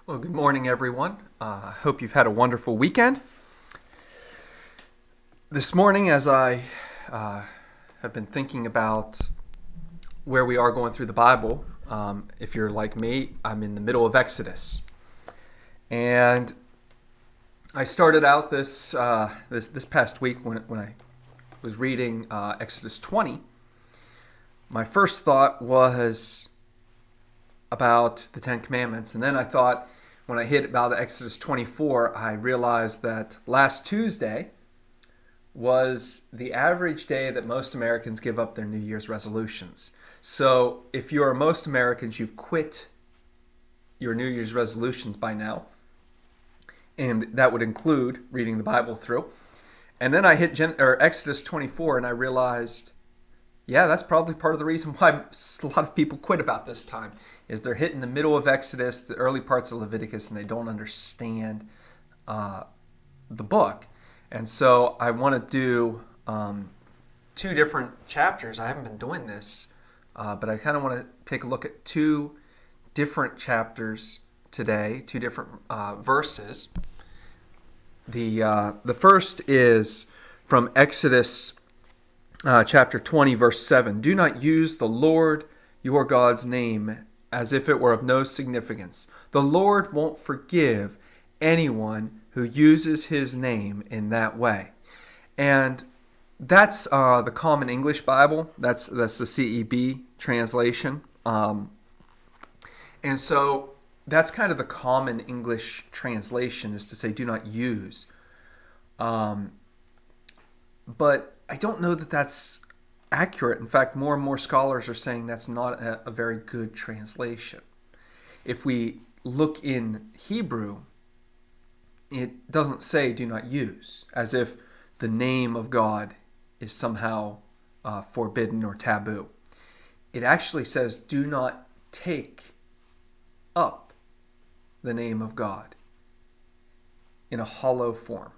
Well, good morning, everyone. I hope you've had a wonderful weekend. This morning, as I have been thinking about where we are going through the Bible, if you're like me, I'm in the middle of Exodus. And I started out this past week when I was reading Exodus 20. My first thought was about the Ten Commandments. And then I thought, when I hit about Exodus 24, I realized that last Tuesday was the average day that most Americans give up their New Year's resolutions. So if you're most Americans, you've quit your New Year's resolutions by now. And that would include reading the Bible through. And then I hit Exodus 24 and I realized, yeah, that's probably part of the reason why a lot of people quit about this time, is they're hitting the middle of Exodus, the early parts of Leviticus, and they don't understand the book. And so I want to do two different chapters. I haven't been doing this, but I kind of want to take a look at two different chapters today, two different verses. The first is from Exodus chapter 20, verse 7. Do not use the Lord your God's name as if it were of no significance. The Lord won't forgive anyone who uses his name in that way. And that's the Common English Bible. That's the CEB translation. And so that's kind of the Common English translation, is to say do not use. But I don't know that that's accurate. In fact, more and more scholars are saying that's not a very good translation. If we look in Hebrew, it doesn't say do not use, as if the name of God is somehow forbidden or taboo. It actually says do not take up the name of God in a hollow form.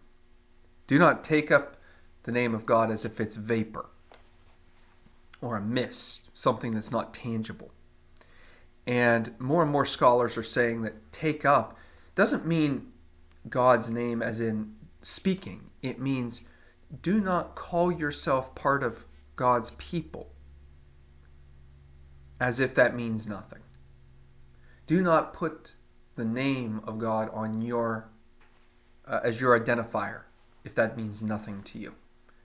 Do not take up the name of God as if it's vapor or a mist, something that's not tangible. And more scholars are saying that take up doesn't mean God's name as in speaking. It means do not call yourself part of God's people as if that means nothing. Do not put the name of God on your as your identifier if that means nothing to you.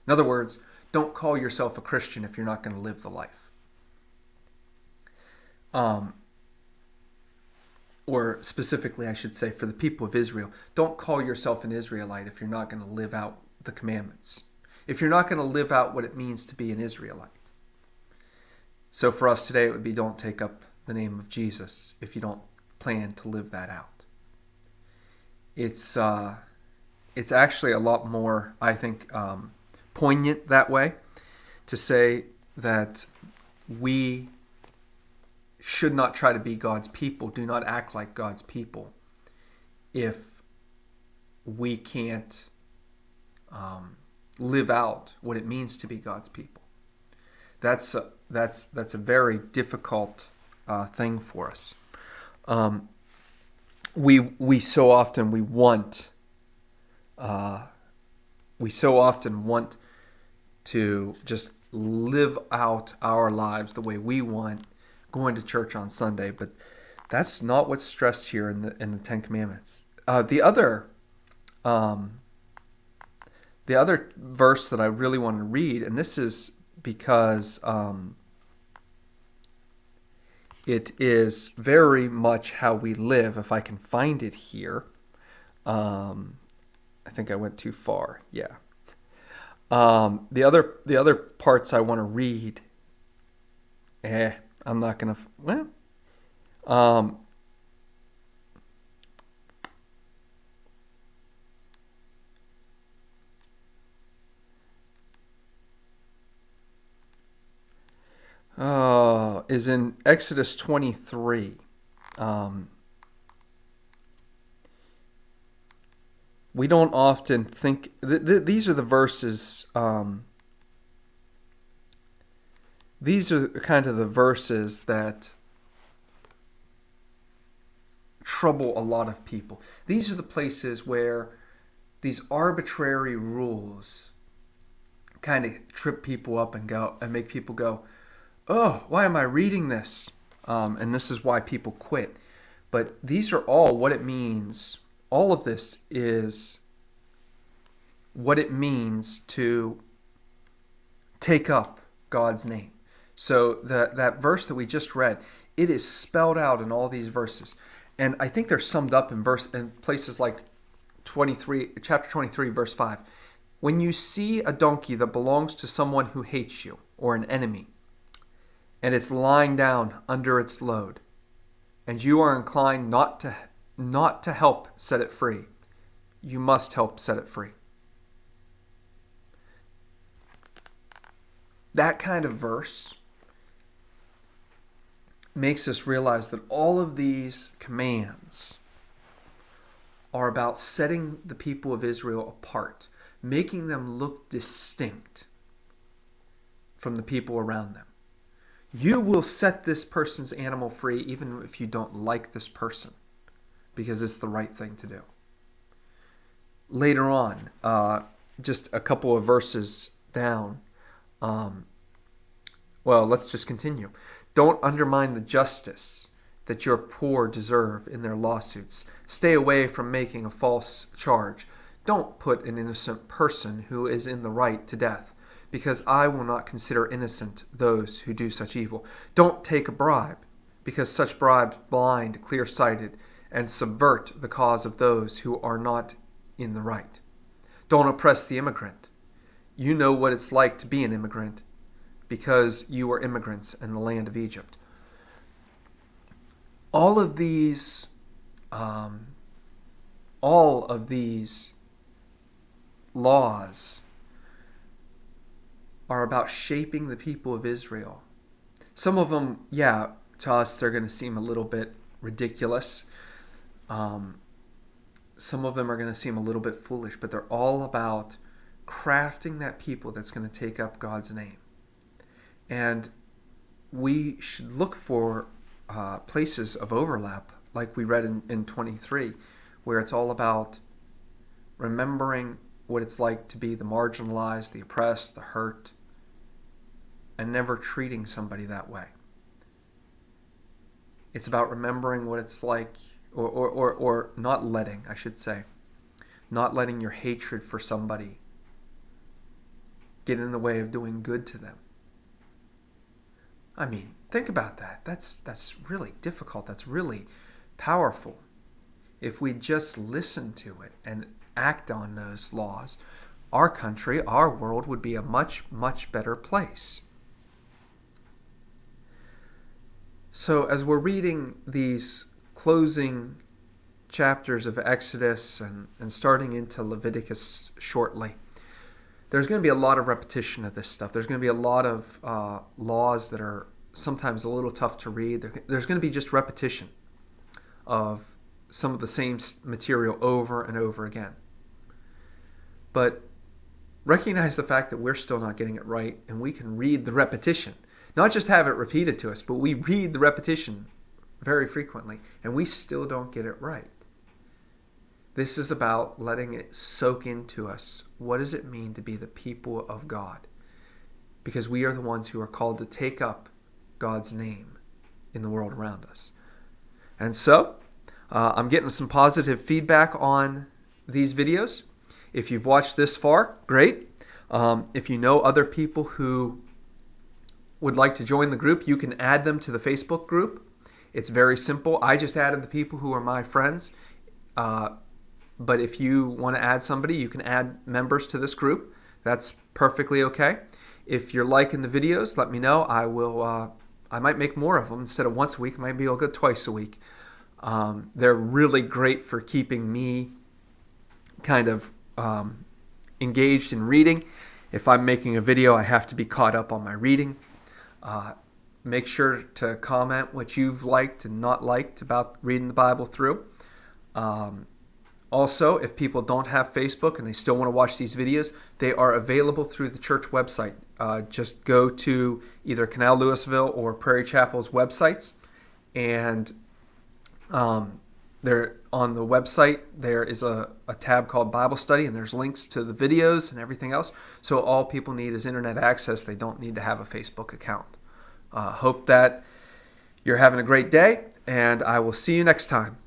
In other words, don't call yourself a Christian if you're not going to live the life. Or specifically, I should say, for the people of Israel, don't call yourself an Israelite if you're not going to live out the commandments. If you're not going to live out what it means to be an Israelite. So for us today, it would be don't take up the name of Jesus if you don't plan to live that out. It's actually a lot more, I think, poignant that way, to say that we should not try to be God's people, do not act like God's people, if we can't live out what it means to be God's people. That's a very difficult thing for us. We so often want to just live out our lives the way we want, going to church on Sunday, but that's not what's stressed here in the Ten Commandments. The other verse that I really want to read, and this is because it is very much how we live. If I can find it here, I think I went too far. Yeah. The other parts I want to read. I'm not gonna. Is in Exodus 23. We don't often think these are the verses. These are kind of the verses that trouble a lot of people. These are the places where these arbitrary rules kind of trip people up and make people go, oh, why am I reading this? And this is why people quit. But these are all what it means. All of this is what it means to take up God's name. So that verse that we just read, it is spelled out in all these verses. And I think they're summed up in places like chapter 23, verse 5. When you see a donkey that belongs to someone who hates you or an enemy, and it's lying down under its load, and you are inclined not to help set it free, you must help set it free. That kind of verse makes us realize that all of these commands are about setting the people of Israel apart, making them look distinct from the people around them. You will set this person's animal free even if you don't like this person, because it's the right thing to do. Later on, just a couple of verses down, let's just continue. Don't undermine the justice that your poor deserve in their lawsuits. Stay away from making a false charge. Don't put an innocent person who is in the right to death, because I will not consider innocent those who do such evil. Don't take a bribe, because such bribes blind, clear-sighted, and subvert the cause of those who are not in the right. Don't oppress the immigrant. You know what it's like to be an immigrant, because you were immigrants in the land of Egypt. All of these laws are about shaping the people of Israel. Some of them, to us they're going to seem a little bit ridiculous. Some of them are going to seem a little bit foolish, but they're all about crafting that people that's going to take up God's name. And we should look for places of overlap, like we read in 23, where it's all about remembering what it's like to be the marginalized, the oppressed, the hurt, and never treating somebody that way. It's about remembering what it's like, or not letting your hatred for somebody get in the way of doing good to them. I mean, think about that. That's really difficult. That's really powerful. If we just listen to it and act on those laws, our country, our world would be a much, much better place. So as we're reading these closing chapters of Exodus and starting into Leviticus shortly, there's going to be a lot of repetition of this stuff. There's going to be a lot of laws that are sometimes a little tough to read. There's going to be just repetition of some of the same material over and over again. But recognize the fact that we're still not getting it right, and we can read the repetition. Not just have it repeated to us, but we read the repetition very frequently, and we still don't get it right. This is about letting it soak into us. What does it mean to be the people of God? Because we are the ones who are called to take up God's name in the world around us. And so, I'm getting some positive feedback on these videos. If you've watched this far, great. If you know other people who would like to join the group, you can add them to the Facebook group. It's very simple. I just added the people who are my friends. But if you want to add somebody, you can add members to this group. That's perfectly okay. If you're liking the videos, let me know. I will. I might make more of them. Instead of once a week, maybe I'll go twice a week. They're really great for keeping me kind of engaged in reading. If I'm making a video, I have to be caught up on my reading. Make sure to comment what you've liked and not liked about reading the Bible through. Also, if people don't have Facebook and they still want to watch these videos, they are available through the church website. Just go to either Canal Louisville or Prairie Chapel's websites and There on the website, there is a tab called Bible Study, and there's links to the videos and everything else. So all people need is internet access. They don't need to have a Facebook account. Hope that you're having a great day, and I will see you next time.